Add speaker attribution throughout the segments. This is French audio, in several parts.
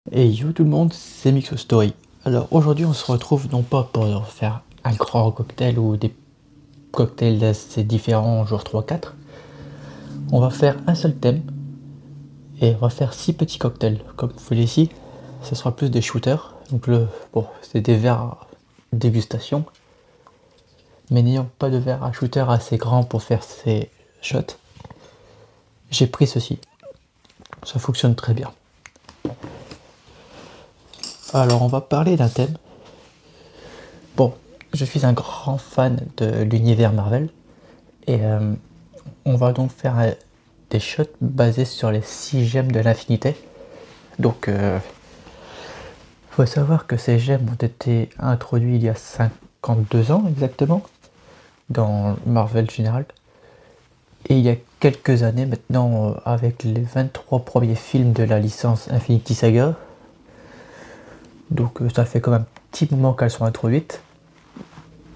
Speaker 1: Et yo tout le monde, c'est Mixo Story. Alors aujourd'hui on se retrouve non pas pour faire un grand cocktail ou des cocktails assez différents jour 3-4. On va faire un seul thème et on va faire 6 petits cocktails. Comme vous voyez ici, ce sera plus des shooters. Donc c'est des verres à dégustation. Mais n'ayant pas de verre à shooter assez grand pour faire ces shots, j'ai pris ceci. Ça fonctionne très bien. Alors on va parler d'un thème. Bon, je suis un grand fan de l'univers Marvel et on va donc faire des shots basés sur les 6 gemmes de l'infinité. Donc faut savoir que ces gemmes ont été introduits il y a 52 ans exactement dans Marvel général. Et il y a quelques années maintenant, avec les 23 premiers films de la licence Infinity Saga, donc ça fait quand même un petit moment qu'elles sont introduites,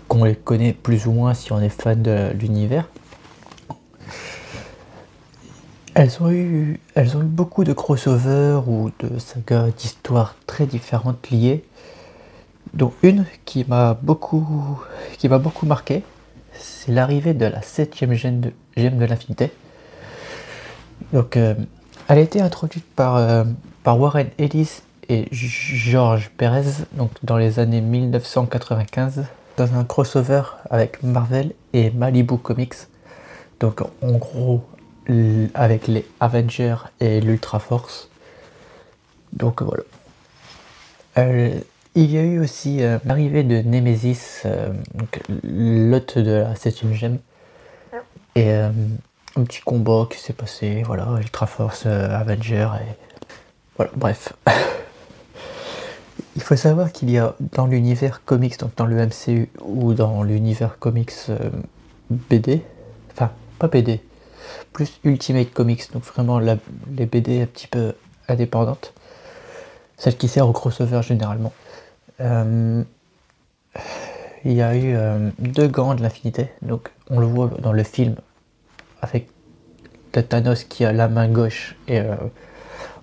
Speaker 1: qu'on les connaît plus ou moins si on est fan de l'univers. Elles ont eu beaucoup de crossovers ou de sagas d'histoires très différentes liées, dont une qui m'a beaucoup marqué, c'est l'arrivée de la 7ème gemme de l'infinité. Donc elle a été introduite par Warren Ellis et George Perez donc dans les années 1995 dans un crossover avec Marvel et Malibu Comics. Donc en gros avec les Avengers et l'Ultra Force. Donc voilà. Il y a eu aussi l'arrivée de Nemesis, l'hôte de la 7ème gemme. Et un petit combat qui s'est passé, voilà, Ultra Force, Avenger et voilà, bref. Il faut savoir qu'il y a dans l'univers comics, donc dans le MCU ou dans l'univers comics BD, enfin pas BD, plus Ultimate Comics, donc vraiment les BD un petit peu indépendantes, celle qui sert au crossover généralement. Il y a eu deux gants de l'infinité, donc on le voit dans le film avec Thanos qui a la main gauche et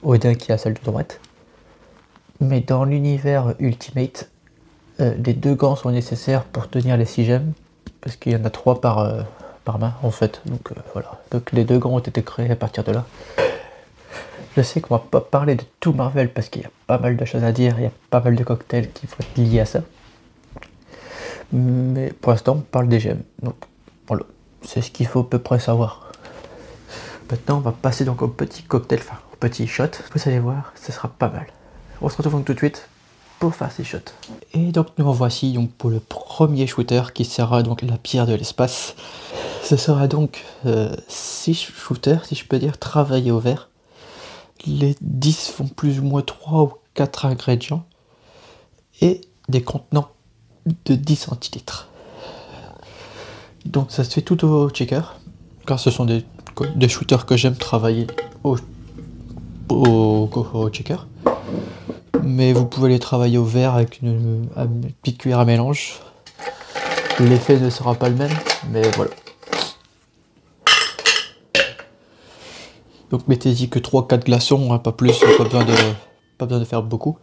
Speaker 1: Odin qui a celle de droite. Mais dans l'univers Ultimate, les deux gants sont nécessaires pour tenir les 6 gemmes, parce qu'il y en a 3 par main en fait. Donc voilà. Donc les deux gants ont été créés à partir de là. Je sais qu'on va pas parler de tout Marvel parce qu'il y a pas mal de choses à dire, il y a pas mal de cocktails qui vont être liés à ça. Mais pour l'instant, on parle des gemmes. Donc voilà, c'est ce qu'il faut à peu près savoir. Maintenant, on va passer donc au petit cocktail, enfin au petit shot. Vous allez voir, ce sera pas mal. On se retrouve donc tout de suite pour faire ces shots. Et donc nous voici donc pour le premier shooter qui sera donc la pierre de l'espace. Ce sera donc 6 shooters, si je peux dire, travaillés au verre. Les 10 font plus ou moins 3 ou 4 ingrédients et des contenants de 10 centilitres. Donc ça se fait tout au checker, car ce sont des shooters que j'aime travailler au checker. Mais vous pouvez les travailler au verre avec une petite cuillère à mélange. L'effet ne sera pas le même, mais voilà. Donc mettez-y que 3-4 glaçons, hein, pas plus, pas besoin de faire beaucoup.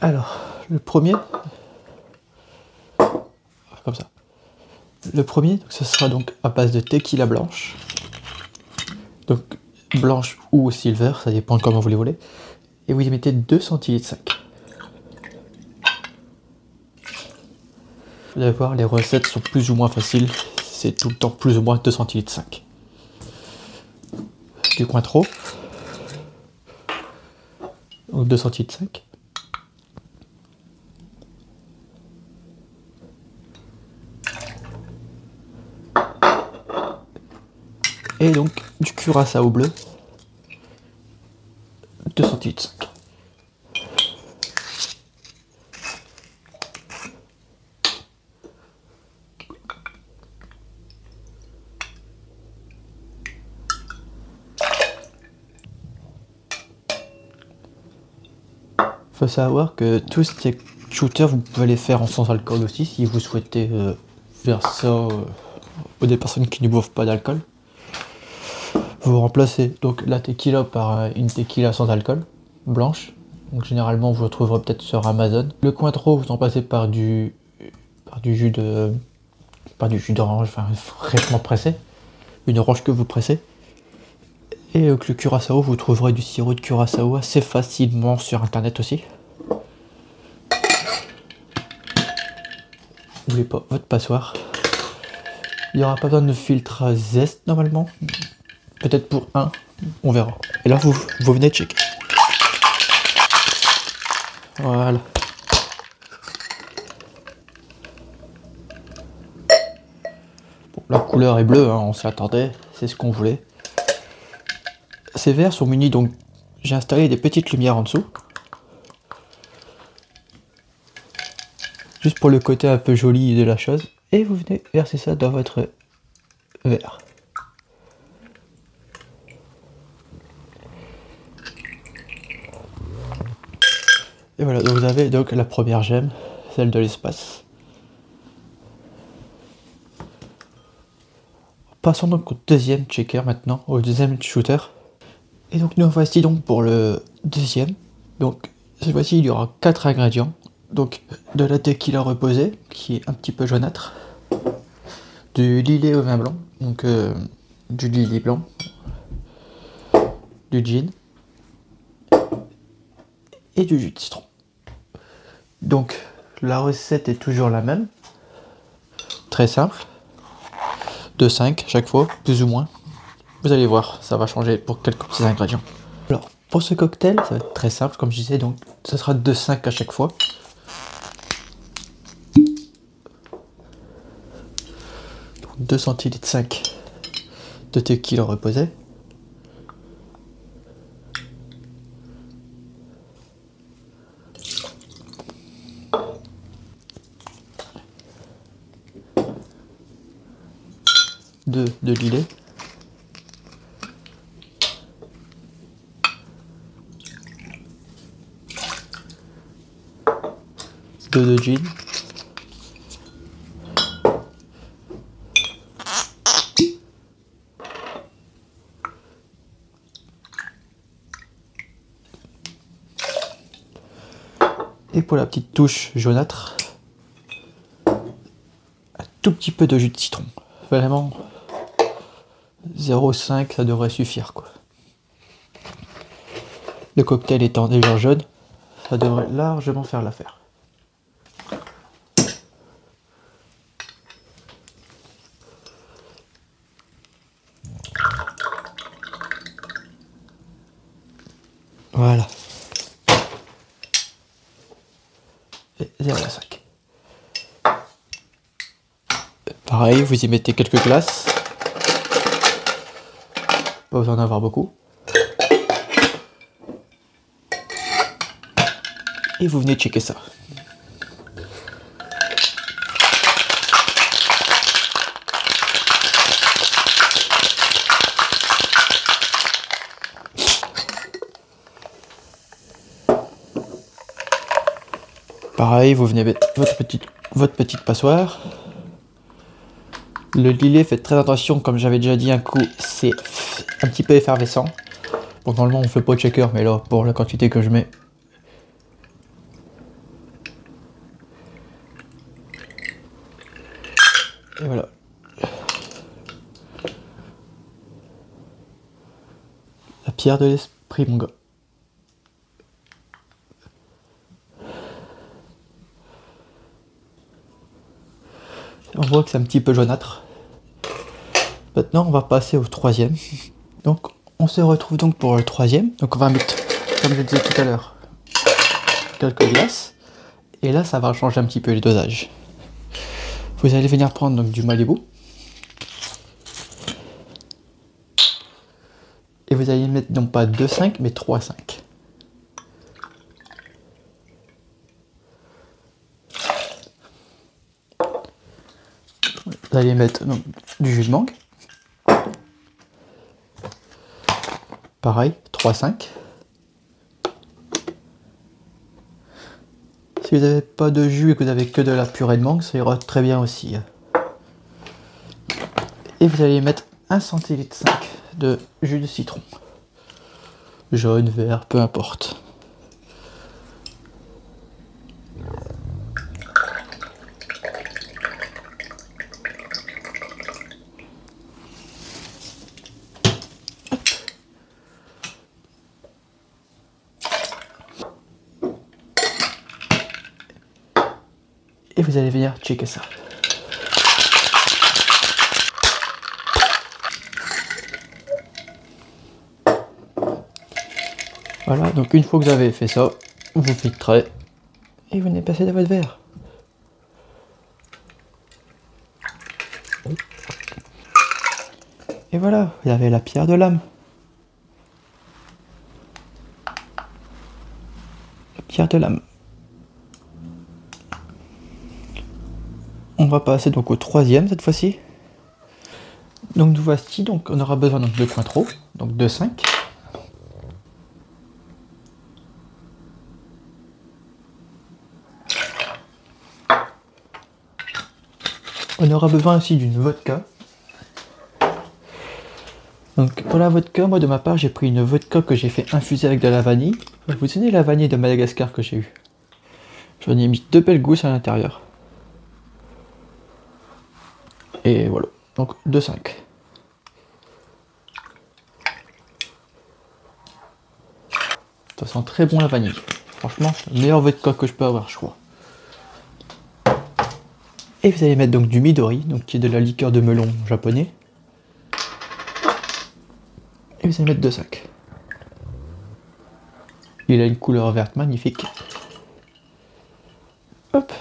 Speaker 1: Alors, le premier, comme ça. Le premier, donc, ce sera donc à base de tequila blanche. Donc blanche ou silver, ça dépend de comment vous les voulez. Et vous y mettez 2 centilitres 5. Vous allez voir, les recettes sont plus ou moins faciles. C'est tout le temps plus ou moins 2 centilitres 5. Du coin trop. Donc 2 centilitres 5. Et donc du curaçao bleu. 2 centilitres 5. Faut savoir que tous ces shooters, vous pouvez les faire en sans alcool aussi si vous souhaitez faire ça aux des personnes qui ne boivent pas d'alcool. Vous remplacez donc la tequila par une tequila sans alcool. blanche. Donc généralement vous le trouverez peut-être sur Amazon. Le Cointreau, vous en passez par du jus d'orange, enfin fraîchement pressé, une orange que vous pressez. Et le curaçao, vous trouverez du sirop de curaçao assez facilement sur internet aussi. N'oubliez pas votre passoire. Il n'y aura pas besoin de filtre à zeste normalement. Peut-être pour un, on verra. Et là vous venez checker. Voilà. Bon, la couleur est bleue, hein, on s'y attendait, c'est ce qu'on voulait. Ces verres sont munis, donc j'ai installé des petites lumières en dessous. Juste pour le côté un peu joli de la chose. Et vous venez verser ça dans votre verre. Et voilà, donc vous avez donc la première gemme, celle de l'espace. Passons donc au deuxième checker maintenant, au deuxième shooter. Et donc nous voici donc pour le deuxième. Donc cette fois-ci il y aura 4 ingrédients. Donc de la tequila reposée, qui est un petit peu jaunâtre. Du lillet au vin blanc, donc du lillet blanc. Du gin. Et du jus de citron. Donc la recette est toujours la même. Très simple. De 5 chaque fois, plus ou moins. Vous allez voir, ça va changer pour quelques petits ingrédients. Alors, pour ce cocktail, ça va être très simple, comme je disais, donc ce sera de 5 à chaque fois. Donc, 2 centilitres 5 de tequila reposé. De lillet. 2 de gin. Et pour la petite touche jaunâtre, un tout petit peu de jus de citron. Vraiment 0,5 ça devrait suffire quoi. Le cocktail étant déjà jaune, ça devrait largement faire l'affaire. Voilà. Et 0,5. Pareil, vous y mettez quelques glaces. Pas besoin d'en avoir beaucoup. Et vous venez checker ça. Pareil, vous venez mettre votre petite passoire. Le lillet, faites très attention, comme j'avais déjà dit un coup, c'est un petit peu effervescent. Bon, normalement on fait pas de shaker, mais là, pour la quantité que je mets. Et voilà. La pierre de l'esprit, mon gars. On voit que c'est un petit peu jaunâtre. Maintenant, on va passer au troisième. Donc, on se retrouve donc pour le troisième. Donc, on va mettre, comme je disais tout à l'heure, quelques glaces. Et là, ça va changer un petit peu les dosages. Vous allez venir prendre donc du Malibu. Et vous allez mettre non pas 2,5 mais 3,5. Vous allez mettre donc, du jus de mangue. Pareil, 3,5. Si vous n'avez pas de jus et que vous avez que de la purée de mangue, ça ira très bien aussi. Et vous allez mettre 1,5 centilitre de jus de citron. Jaune, vert, peu importe. et vous allez venir checker ça. Voilà, donc une fois que vous avez fait ça, vous filtrez et vous venez passer dans votre verre. Et voilà, vous avez la pierre de lame. La pierre de lame. On va passer donc au troisième cette fois-ci. Donc nous voici, donc on aura besoin de 2 cointreaux, donc de 5. On aura besoin aussi d'une vodka. Donc pour la vodka, moi de ma part, j'ai pris une vodka que j'ai fait infuser avec de la vanille. Vous savez la vanille de Madagascar que j'ai eue. J'en ai mis 2 belles gousses à l'intérieur. Et voilà, donc de 5. Ça sent très bon la vanille. Franchement, c'est le meilleur vodka que je peux avoir, je crois. Et vous allez mettre donc du Midori, donc qui est de la liqueur de melon japonais. Et vous allez mettre 2 sacs. Il a une couleur verte magnifique. Hop.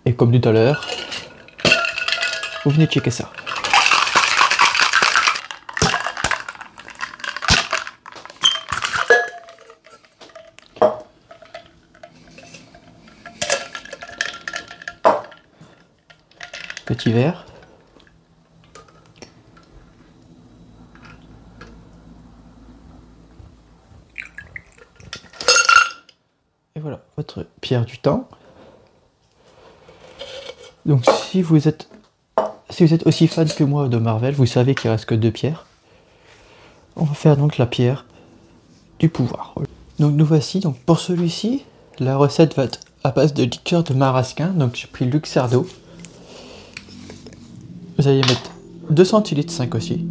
Speaker 1: Et comme tout à l'heure, vous venez checker ça. Petit verre. Et voilà, votre pierre du temps. Donc si vous êtes aussi fan que moi de Marvel, vous savez qu'il reste que 2 pierres. On va faire donc la pierre du pouvoir. Donc nous voici, donc pour celui-ci, la recette va être à base de liqueur de marasquin, donc j'ai pris Luxardo. Vous allez mettre 2 centilitres 5 aussi.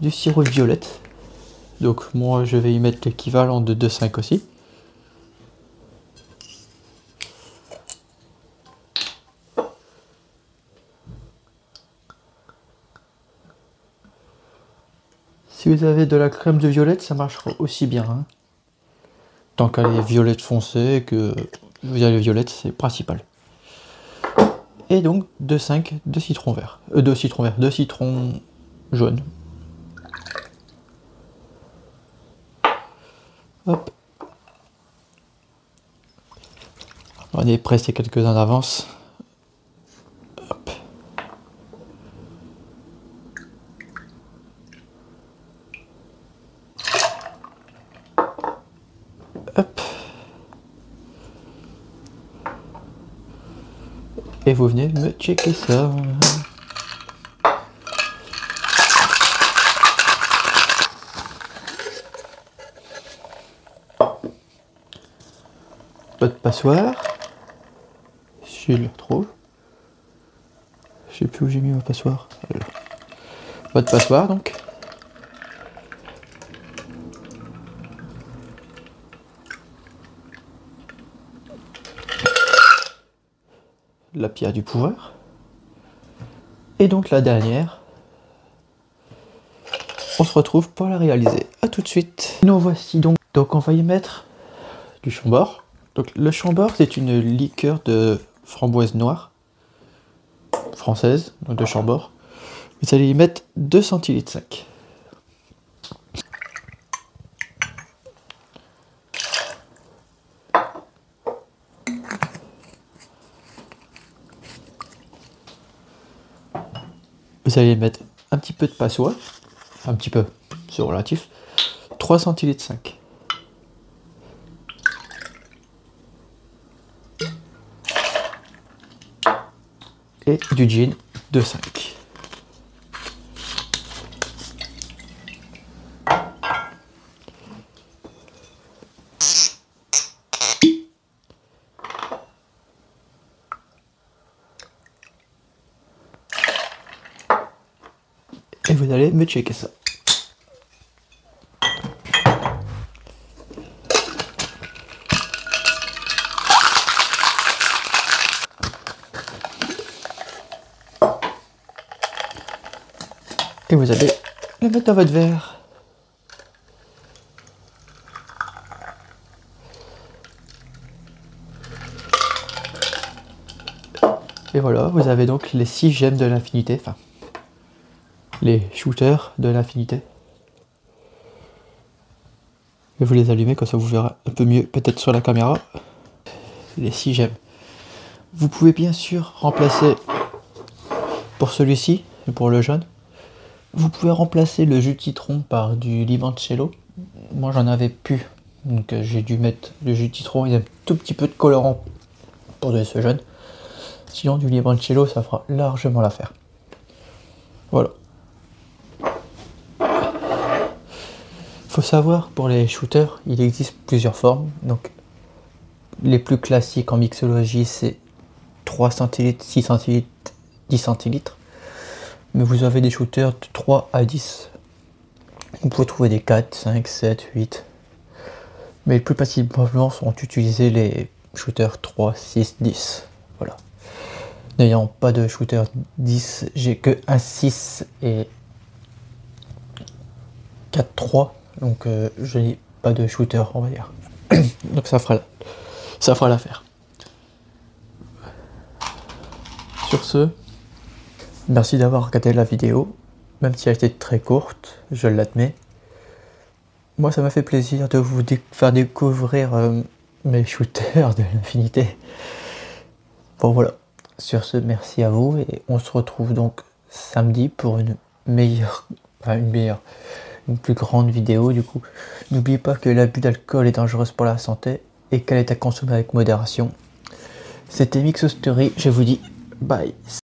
Speaker 1: Du sirop de violette. Donc moi je vais y mettre l'équivalent de 2,5 aussi. Si vous avez de la crème de violette, ça marchera aussi bien. Hein. Tant qu'elle est violette foncée, que vous avez violette, c'est principal. Et donc 2,5 de citron vert. De citron jaune. Hop. On est pressé quelques-uns d'avance. Hop. Hop. Et vous venez me checker ça. Pas de passoire. Si je le retrouve. Je sais plus où j'ai mis ma passoire. Pas de passoire donc. La pierre du pouvoir. Et donc la dernière. On se retrouve pour la réaliser. A tout de suite. Nous voici donc. Donc on va y mettre du chambord. Donc le chambord c'est une liqueur de framboise noire française, donc de chambord. Vous allez y mettre 2 centilitres 5. Vous allez mettre un petit peu de passoire, un petit peu, c'est relatif, 3 centilitres 5. Et du gin de 5. vous allez me checker ça. Et vous allez le mettre dans votre verre. Et voilà, vous avez donc les 6 gemmes de l'infinité, enfin les shooters de l'infinité. Et vous les allumez, comme ça vous verrez un peu mieux peut-être sur la caméra. Les 6 gemmes. Vous pouvez bien sûr remplacer, pour celui-ci et pour le jaune, vous pouvez remplacer le jus de citron par du limoncello. Moi j'en avais plus, donc j'ai dû mettre le jus de citron et un tout petit peu de colorant pour donner ce jaune. Sinon du limoncello ça fera largement l'affaire. Voilà. Faut savoir, pour les shooters, il existe plusieurs formes. Donc les plus classiques en mixologie, c'est 3 centilitres, 6 centilitres, 10 centilitres. Mais vous avez des shooters de 3 à 10. Vous pouvez trouver des 4, 5, 7, 8. Mais le plus facilement sont utilisés les shooters 3, 6, 10. Voilà. N'ayant pas de shooter 10, j'ai que un 6 et 4, 3. Donc je n'ai pas de shooter, on va dire. Donc ça fera l'affaire. Sur ce, merci d'avoir regardé la vidéo, même si elle était très courte, je l'admets. Moi ça m'a fait plaisir de vous faire découvrir mes shooters de l'infinité. Bon voilà, sur ce, merci à vous et on se retrouve donc samedi pour une plus grande vidéo du coup. N'oubliez pas que l'abus d'alcool est dangereux pour la santé et qu'elle est à consommer avec modération. C'était Mixo Story, je vous dis bye.